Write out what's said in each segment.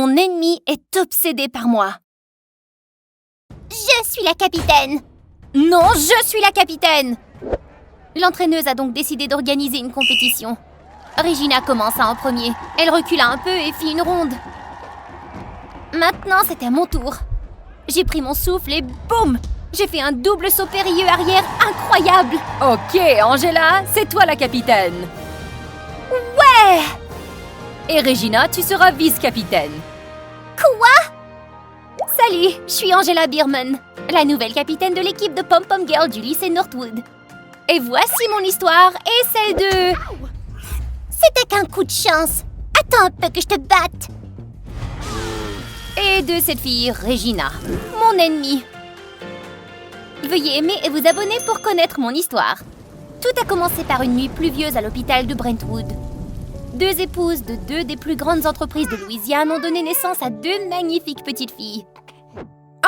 Mon ennemi est obsédé par moi. Je suis la capitaine. Non, je suis la capitaine. L'entraîneuse a donc décidé d'organiser une compétition. Regina commença en premier. Elle recula un peu et fit une ronde. Maintenant, c'est à mon tour. J'ai pris mon souffle et boum! J'ai fait un double saut périlleux arrière incroyable. Ok, Angela, c'est toi la capitaine. Ouais! Et Regina, tu seras vice-capitaine. Quoi? Salut, je suis Angela Bierman, la nouvelle capitaine de l'équipe de Pom-Pom Girl du lycée Northwood. Et voici mon histoire et celle de... C'était qu'un coup de chance. Attends un peu que je te batte. Et de cette fille, Regina, mon ennemie. Veuillez aimer et vous abonner pour connaître mon histoire. Tout a commencé par une nuit pluvieuse à l'hôpital de Brentwood. Deux épouses de deux des plus grandes entreprises de Louisiane ont donné naissance à deux magnifiques petites filles.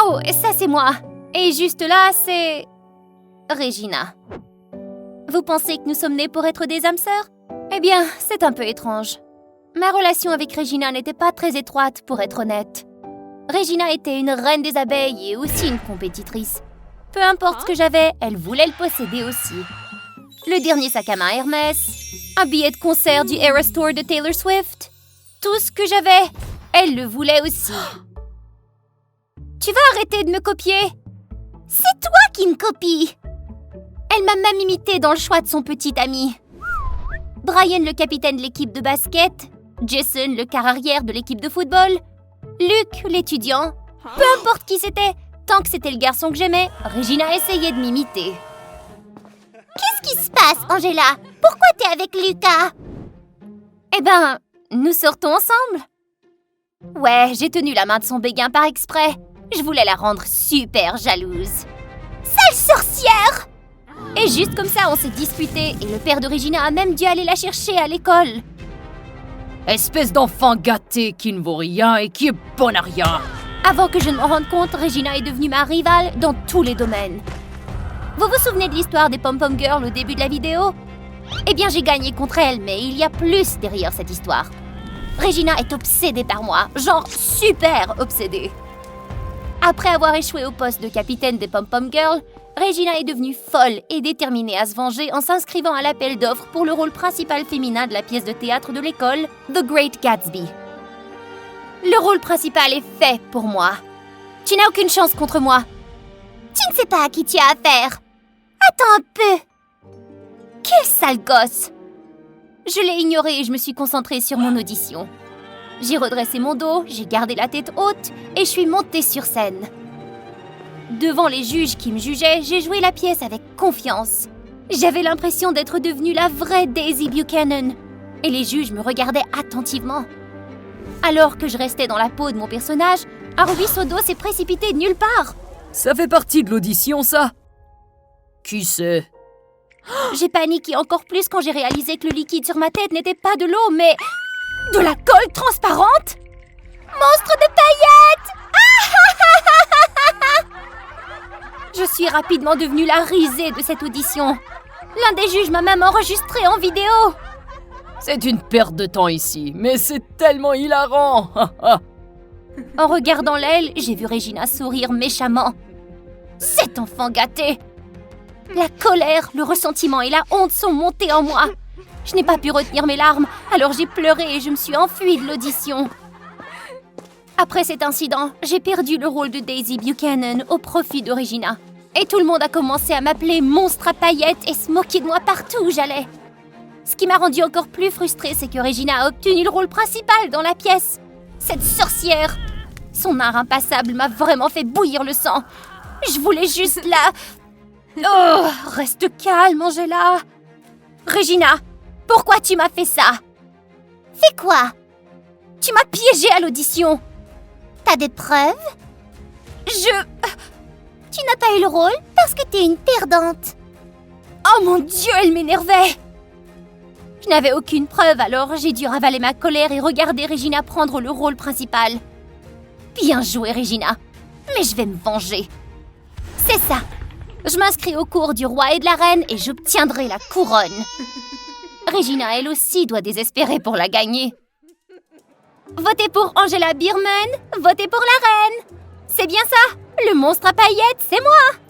Oh, ça c'est moi. Et juste là, c'est... Regina. Vous pensez que nous sommes nés pour être des âmes sœurs? Eh bien, c'est un peu étrange. Ma relation avec Regina n'était pas très étroite, pour être honnête. Regina était une reine des abeilles et aussi une compétitrice. Peu importe ce que j'avais, elle voulait le posséder aussi. Le dernier sac à main Hermès, un billet de concert du Eras Tour de Taylor Swift. Tout ce que j'avais, elle le voulait aussi. Tu vas arrêter de me copier? C'est toi qui me copies! Elle m'a même imité dans le choix de son petit ami. Brian, le capitaine de l'équipe de basket, Jason, le quart arrière de l'équipe de football, Luc, l'étudiant, peu importe qui c'était, tant que c'était le garçon que j'aimais, Regina essayait de m'imiter. Qu'est-ce qui se passe, Angela? Pourquoi t'es avec Lucas? Eh ben, nous sortons ensemble. Ouais, j'ai tenu la main de son béguin par exprès. Je voulais la rendre super jalouse. Sale sorcière! Et juste comme ça, on s'est disputé et le père de Regina a même dû aller la chercher à l'école. Espèce d'enfant gâté qui ne vaut rien et qui est bon à rien. Avant que je ne m'en rende compte, Regina est devenue ma rivale dans tous les domaines. Vous vous souvenez de l'histoire des Pom-Pom Girls au début de la vidéo? Eh bien, j'ai gagné contre elle, mais il y a plus derrière cette histoire. Regina est obsédée par moi, genre super obsédée. Après avoir échoué au poste de capitaine des Pom-Pom Girls, Regina est devenue folle et déterminée à se venger en s'inscrivant à l'appel d'offres pour le rôle principal féminin de la pièce de théâtre de l'école, The Great Gatsby. Le rôle principal est fait pour moi. Tu n'as aucune chance contre moi. Tu ne sais pas à qui tu as affaire. Attends un peu. Quel sale gosse. Je l'ai ignoré et je me suis concentrée sur mon audition. J'ai redressé mon dos, j'ai gardé la tête haute et je suis montée sur scène. Devant les juges qui me jugeaient, j'ai joué la pièce avec confiance. J'avais l'impression d'être devenue la vraie Daisy Buchanan. Et les juges me regardaient attentivement. Alors que je restais dans la peau de mon personnage, un ruisseau d'eau s'est précipité de nulle part. Ça fait partie de l'audition, ça? Qui sait? J'ai paniqué encore plus quand j'ai réalisé que le liquide sur ma tête n'était pas de l'eau, mais... de la colle transparente? Monstre de paillettes! Je suis rapidement devenue la risée de cette audition. L'un des juges m'a même enregistrée en vidéo. C'est une perte de temps ici, mais c'est tellement hilarant. En regardant l'aile, j'ai vu Regina sourire méchamment. Cet enfant gâté! La colère, le ressentiment et la honte sont montés en moi. Je n'ai pas pu retenir mes larmes, alors j'ai pleuré et je me suis enfuie de l'audition. Après cet incident, j'ai perdu le rôle de Daisy Buchanan au profit de Regina. Et tout le monde a commencé à m'appeler monstre à paillettes et se moquer de moi partout où j'allais. Ce qui m'a rendue encore plus frustrée, c'est que Regina a obtenu le rôle principal dans la pièce. Cette sorcière! Son art impassable m'a vraiment fait bouillir le sang. Je voulais juste la... Oh, reste calme, Angela. Regina, pourquoi tu m'as fait ça? Fais quoi? Tu m'as piégée à l'audition. T'as des preuves? Tu n'as pas eu le rôle parce que t'es une perdante. Oh mon Dieu, elle m'énervait. Je n'avais aucune preuve, alors j'ai dû ravaler ma colère et regarder Regina prendre le rôle principal. Bien joué, Regina. Mais je vais me venger. C'est ça. Je m'inscris au cours du roi et de la reine et j'obtiendrai la couronne. Regina, elle aussi, doit désespérer pour la gagner. Votez pour Angela Bierman, votez pour la reine. C'est bien ça, le monstre à paillettes, c'est moi.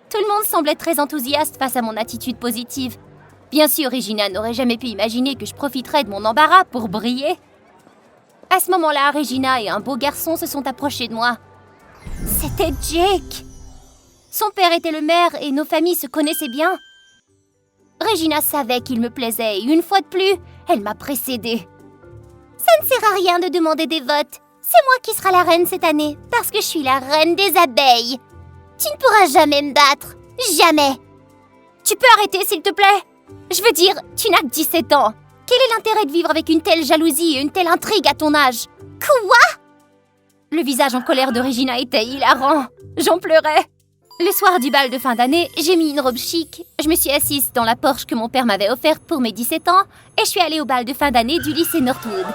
Tout le monde semblait très enthousiaste face à mon attitude positive. Bien sûr, Regina n'aurait jamais pu imaginer que je profiterais de mon embarras pour briller. À ce moment-là, Regina et un beau garçon se sont approchés de moi. C'était Jake. Son père était le maire et nos familles se connaissaient bien. Regina savait qu'il me plaisait et une fois de plus, elle m'a précédée. Ça ne sert à rien de demander des votes. C'est moi qui serai la reine cette année, parce que je suis la reine des abeilles. Tu ne pourras jamais me battre. Jamais. Tu peux arrêter, s'il te plaît? Je veux dire, tu n'as que 17 ans. Quel est l'intérêt de vivre avec une telle jalousie et une telle intrigue à ton âge? Quoi? Le visage en colère de Regina était hilarant. J'en pleurais. Le soir du bal de fin d'année, j'ai mis une robe chic. Je me suis assise dans la Porsche que mon père m'avait offerte pour mes 17 ans et je suis allée au bal de fin d'année du lycée Northwood.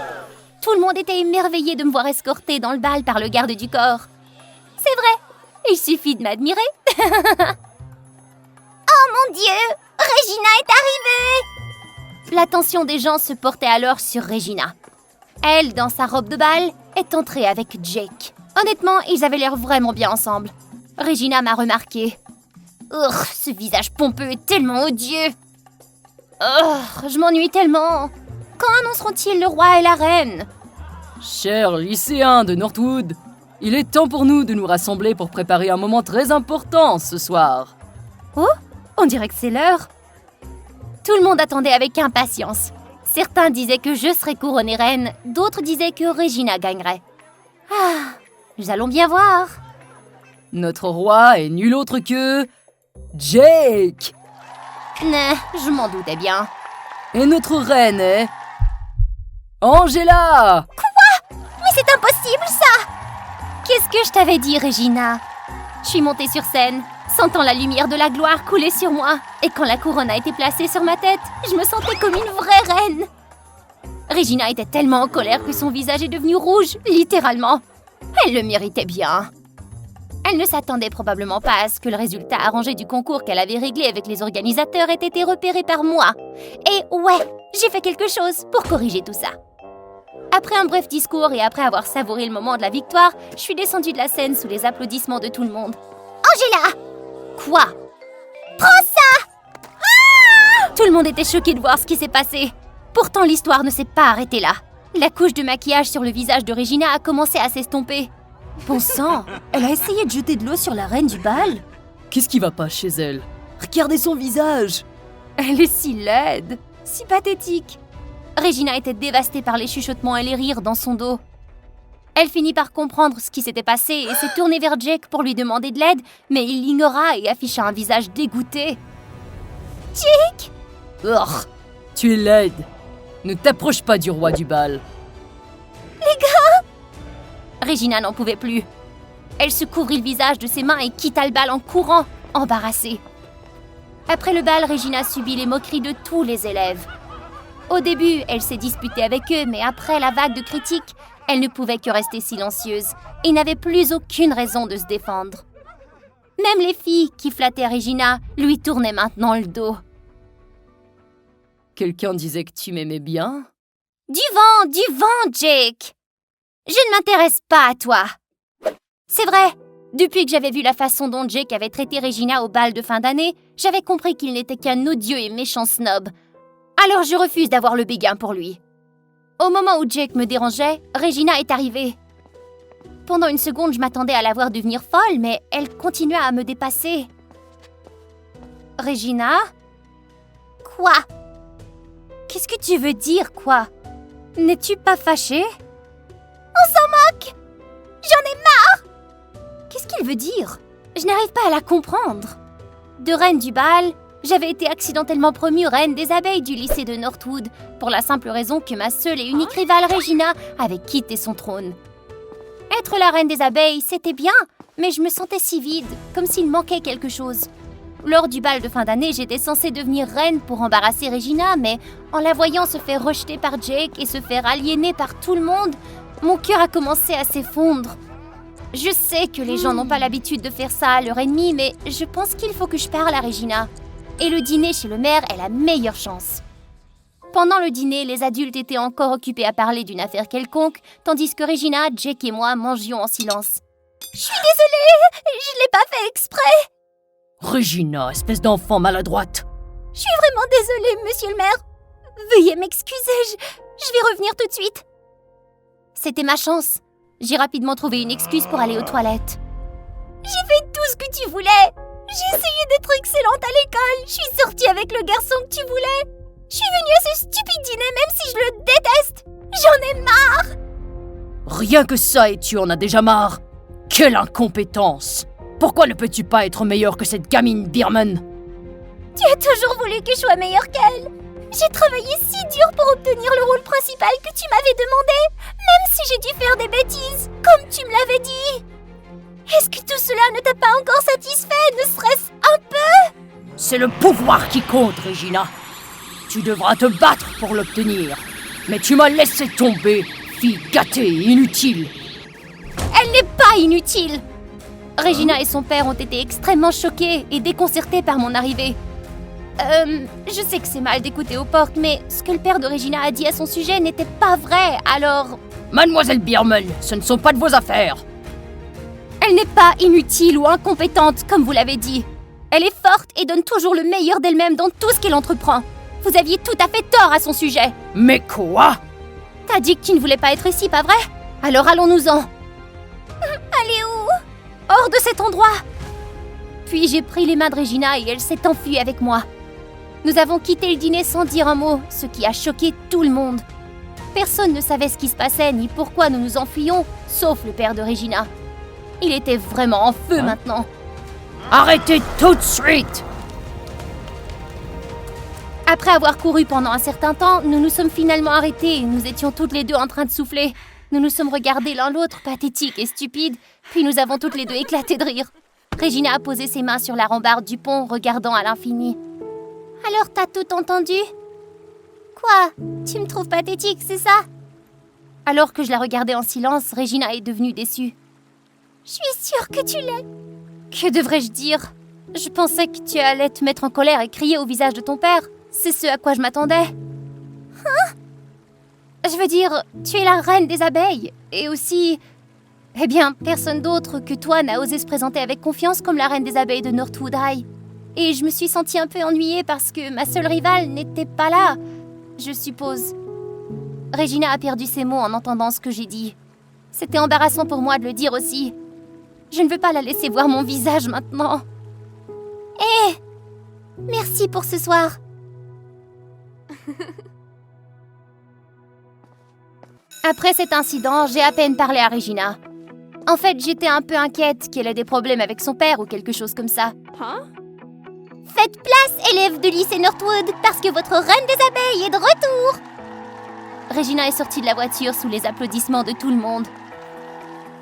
Tout le monde était émerveillé de me voir escortée dans le bal par le garde du corps. C'est vrai, il suffit de m'admirer. Oh mon Dieu, Regina est arrivée! L'attention des gens se portait alors sur Regina. Elle, dans sa robe de bal, est entrée avec Jake. Honnêtement, ils avaient l'air vraiment bien ensemble. Regina m'a remarqué. Ce visage pompeux est tellement odieux. Je m'ennuie tellement. Quand annonceront-ils le roi et la reine? Chers lycéens de Northwood, il est temps pour nous de nous rassembler pour préparer un moment très important ce soir. Oh, on dirait que c'est l'heure. Tout le monde attendait avec impatience. Certains disaient que je serais couronnée reine, d'autres disaient que Regina gagnerait. Nous allons bien voir. Notre roi est nul autre que... Jake! Je m'en doutais bien. Et notre reine est... Angela! Quoi? Mais c'est impossible, ça! Qu'est-ce que je t'avais dit, Regina? Je suis montée sur scène, sentant la lumière de la gloire couler sur moi. Et quand la couronne a été placée sur ma tête, je me sentais comme une vraie reine. Regina était tellement en colère que son visage est devenu rouge, littéralement. Elle le méritait bien. Elle ne s'attendait probablement pas à ce que le résultat arrangé du concours qu'elle avait réglé avec les organisateurs ait été repéré par moi. Et ouais, j'ai fait quelque chose pour corriger tout ça. Après un bref discours et après avoir savouré le moment de la victoire, je suis descendue de la scène sous les applaudissements de tout le monde. Angela! Quoi? Prends ça! Tout le monde était choqué de voir ce qui s'est passé. Pourtant, l'histoire ne s'est pas arrêtée là. La couche de maquillage sur le visage de Regina a commencé à s'estomper. Bon sang, elle a essayé de jeter de l'eau sur la reine du bal. Qu'est-ce qui va pas chez elle? Regardez son visage! Elle est si laide, si pathétique. Regina était dévastée par les chuchotements et les rires dans son dos. Elle finit par comprendre ce qui s'était passé et s'est tournée vers Jake pour lui demander de l'aide, mais il l'ignora et afficha un visage dégoûté. Jake! Tu es laide. Ne t'approche pas du roi du bal. Les gars! Regina n'en pouvait plus. Elle se couvrit le visage de ses mains et quitta le bal en courant, embarrassée. Après le bal, Regina subit les moqueries de tous les élèves. Au début, elle s'est disputée avec eux, mais après la vague de critiques, elle ne pouvait que rester silencieuse et n'avait plus aucune raison de se défendre. Même les filles qui flattaient Regina lui tournaient maintenant le dos. Quelqu'un disait que tu m'aimais bien? Du vent, Jake! Je ne m'intéresse pas à toi. C'est vrai, depuis que j'avais vu la façon dont Jake avait traité Regina au bal de fin d'année, j'avais compris qu'il n'était qu'un odieux et méchant snob. Alors je refuse d'avoir le béguin pour lui. Au moment où Jake me dérangeait, Regina est arrivée. Pendant une seconde, je m'attendais à la voir devenir folle, mais elle continuait à me dépasser. Regina? Quoi? Qu'est-ce que tu veux dire, quoi? N'es-tu pas fâchée? On s'en moque! J'en ai marre! Qu'est-ce qu'il veut dire? Je n'arrive pas à la comprendre. De reine du bal, j'avais été accidentellement promue reine des abeilles du lycée de Northwood, pour la simple raison que ma seule et unique rivale Regina avait quitté son trône. Être la reine des abeilles, c'était bien, mais je me sentais si vide, comme s'il manquait quelque chose. Lors du bal de fin d'année, j'étais censée devenir reine pour embarrasser Regina, mais en la voyant se faire rejeter par Jake et se faire aliéner par tout le monde, mon cœur a commencé à s'effondre. Je sais que les gens n'ont pas l'habitude de faire ça à leur ennemi, mais je pense qu'il faut que je parle à Regina. Et le dîner chez le maire est la meilleure chance. Pendant le dîner, les adultes étaient encore occupés à parler d'une affaire quelconque, tandis que Regina, Jake et moi mangions en silence. Je suis désolée, je l'ai pas fait exprès. Regina, espèce d'enfant maladroite. Je suis vraiment désolée, monsieur le maire. Veuillez m'excuser, je vais revenir tout de suite. C'était ma chance. J'ai rapidement trouvé une excuse pour aller aux toilettes. J'ai fait tout ce que tu voulais. J'ai essayé d'être excellente à l'école. Je suis sortie avec le garçon que tu voulais. Je suis venue à ce stupide dîner même si je le déteste. J'en ai marre. Rien que ça et tu en as déjà marre. Quelle incompétence! Pourquoi ne peux-tu pas être meilleure que cette gamine Bierman? Tu as toujours voulu que je sois meilleure qu'elle. J'ai travaillé si dur pour obtenir le rôle principal que tu m'avais demandé, même si j'ai dû faire des bêtises, comme tu me l'avais dit. Est-ce que tout cela ne t'a pas encore satisfait, ne serait-ce un peu? C'est le pouvoir qui compte, Regina. Tu devras te battre pour l'obtenir. Mais tu m'as laissé tomber, fille gâtée et inutile. Elle n'est pas inutile. Regina et son père ont été extrêmement choqués et déconcertés par mon arrivée. Je sais que c'est mal d'écouter aux portes, mais ce que le père de Regina a dit à son sujet n'était pas vrai, alors... Mademoiselle Bierman, ce ne sont pas de vos affaires. Elle n'est pas inutile ou incompétente, comme vous l'avez dit. Elle est forte et donne toujours le meilleur d'elle-même dans tout ce qu'elle entreprend. Vous aviez tout à fait tort à son sujet. Mais quoi? T'as dit que tu ne voulais pas être ici, pas vrai? Alors allons-nous-en. Allez où? Hors de cet endroit. Puis j'ai pris les mains de Regina et elle s'est enfuie avec moi. Nous avons quitté le dîner sans dire un mot, ce qui a choqué tout le monde. Personne ne savait ce qui se passait ni pourquoi nous nous enfuyions, sauf le père de Regina. Il était vraiment en feu maintenant. Arrêtez tout de suite! Après avoir couru pendant un certain temps, nous nous sommes finalement arrêtés et nous étions toutes les deux en train de souffler. Nous nous sommes regardés l'un l'autre, pathétiques et stupides, puis nous avons toutes les deux éclaté de rire. Regina a posé ses mains sur la rambarde du pont, regardant à l'infini. « Alors t'as tout entendu? Quoi? Tu me trouves pathétique, c'est ça? » Alors que je la regardais en silence, Regina est devenue déçue. « Je suis sûre que tu l'es. » Que devrais-je dire? Je pensais que tu allais te mettre en colère et crier au visage de ton père. C'est ce à quoi je m'attendais. Hein? Je veux dire, tu es la reine des abeilles. Et aussi... Eh bien, personne d'autre que toi n'a osé se présenter avec confiance comme la reine des abeilles de Northwood High. Et je me suis sentie un peu ennuyée parce que ma seule rivale n'était pas là, je suppose. Regina a perdu ses mots en entendant ce que j'ai dit. C'était embarrassant pour moi de le dire aussi. Je ne veux pas la laisser voir mon visage maintenant. Hé! Merci pour ce soir. Après cet incident, j'ai à peine parlé à Regina. En fait, j'étais un peu inquiète qu'elle ait des problèmes avec son père ou quelque chose comme ça. Faites place, élèves de lycée Northwood, parce que votre reine des abeilles est de retour. Regina est sortie de la voiture sous les applaudissements de tout le monde.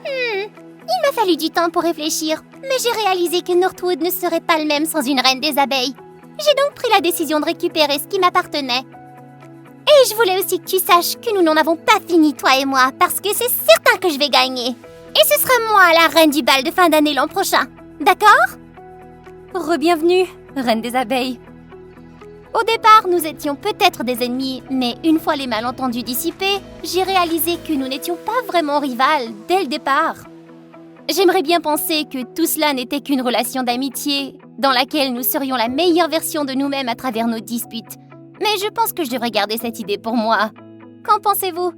Il m'a fallu du temps pour réfléchir, mais j'ai réalisé que Northwood ne serait pas le même sans une reine des abeilles. J'ai donc pris la décision de récupérer ce qui m'appartenait. Et je voulais aussi que tu saches que nous n'en avons pas fini, toi et moi, parce que c'est certain que je vais gagner. Et ce sera moi la reine du bal de fin d'année l'an prochain. D'accord? Re-bienvenue, reine des abeilles. Au départ, nous étions peut-être des ennemis, mais une fois les malentendus dissipés, j'ai réalisé que nous n'étions pas vraiment rivales dès le départ. J'aimerais bien penser que tout cela n'était qu'une relation d'amitié, dans laquelle nous serions la meilleure version de nous-mêmes à travers nos disputes. Mais je pense que je devrais garder cette idée pour moi. Qu'en pensez-vous ?